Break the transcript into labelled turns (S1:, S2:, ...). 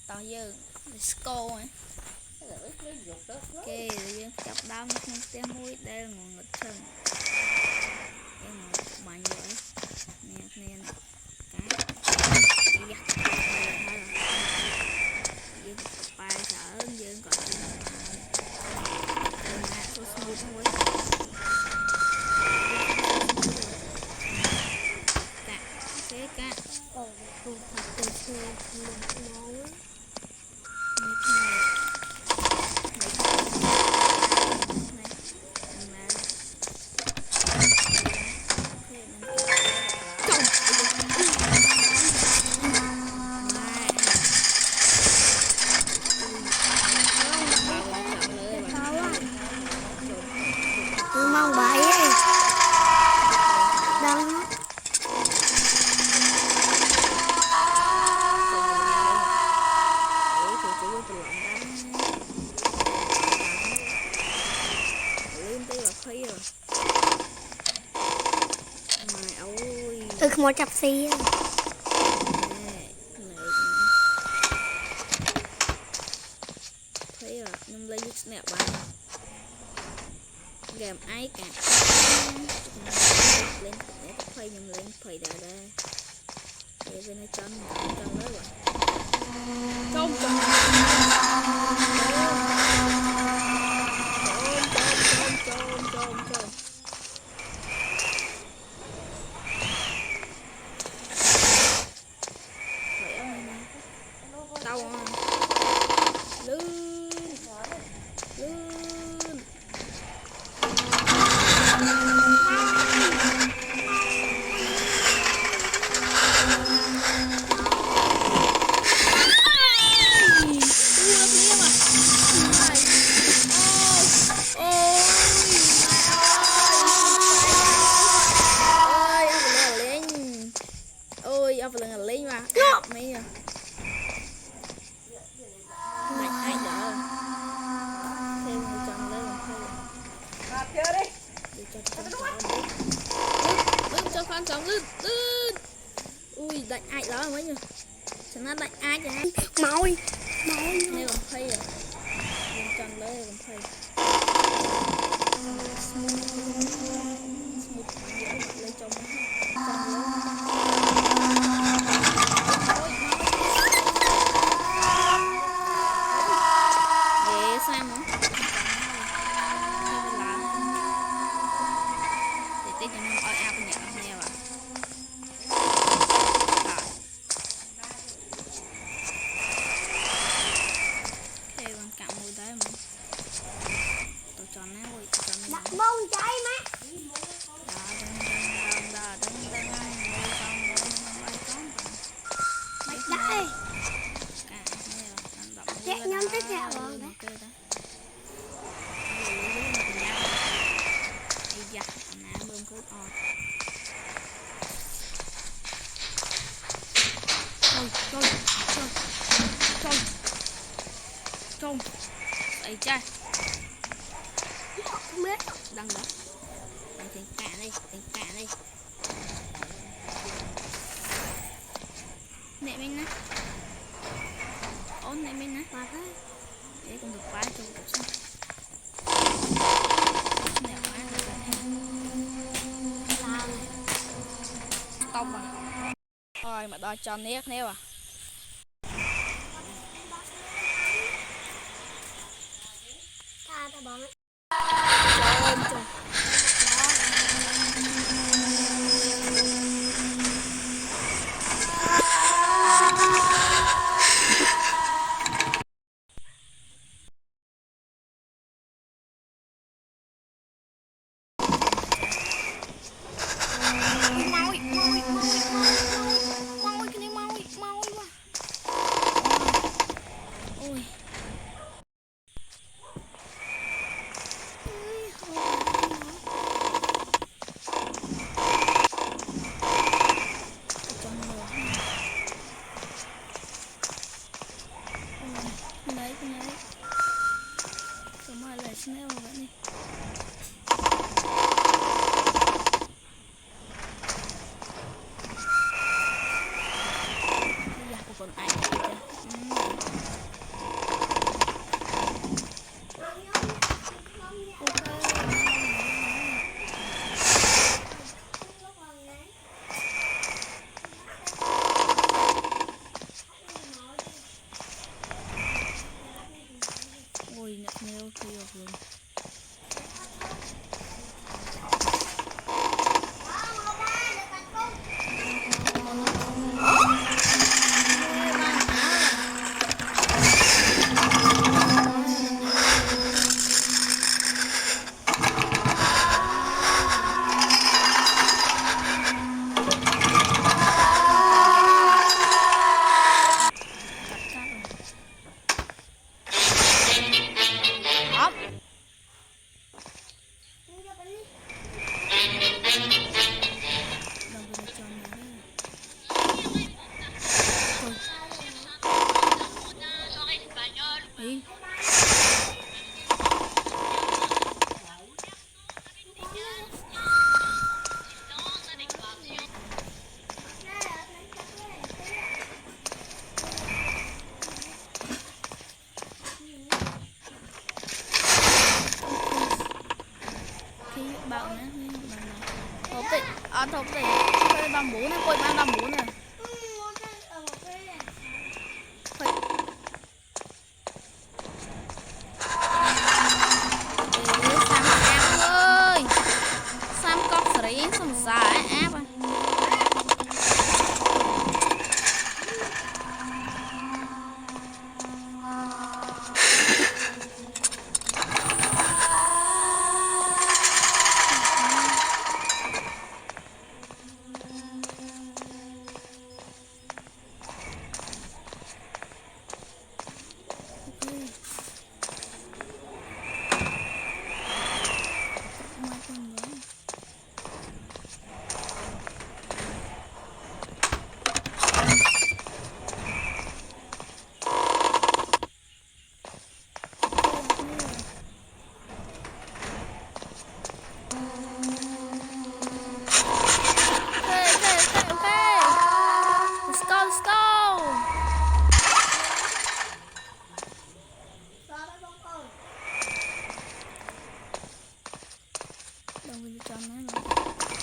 S1: tao giờ score ấy ok giờ chọc đau nó không tem mũi đây là một ngực chân em một mạnh vậy nè nè cái dương bài sợ dương còn số smooth thôi cả thế cả cùng thật từ từ máu
S2: mong bậy ấy đâu không chập xì
S1: thấy rồi nhưng lấy giúp snap bạn game ai cả lên play nhầm lên play đã đây để bên này chân đấy rồi không tao lươn ôi apa là lính mà mấy à ai đỡ thêm một trăm lấy một thôi đi cho con sống lướt ui đánh ai đó mấy nhỉ chẳng nó đánh ai vậy
S2: mồi
S1: nêu còn phay à một trăm lấy còn phay lấy trong
S2: bông cháy má đây chạy nhóm tiếp theo rồi
S1: Trung ấy cha
S2: không biết
S1: đăng đó đánh cả đây nè mình nè ôn nè mình nè
S2: mà thế
S1: để con được phá trong cuộc sống nè tông à thôi mà đo cho nét nè à
S2: ta bỏ Snail vậy đi. Bây giờ còn ai
S1: ăn thộp gì cái đầm bún này quay ăn đầm bún này Sam áp ơi Sam cóc sỉ xong xả áp à Let's go Đâu mình cho nó rồi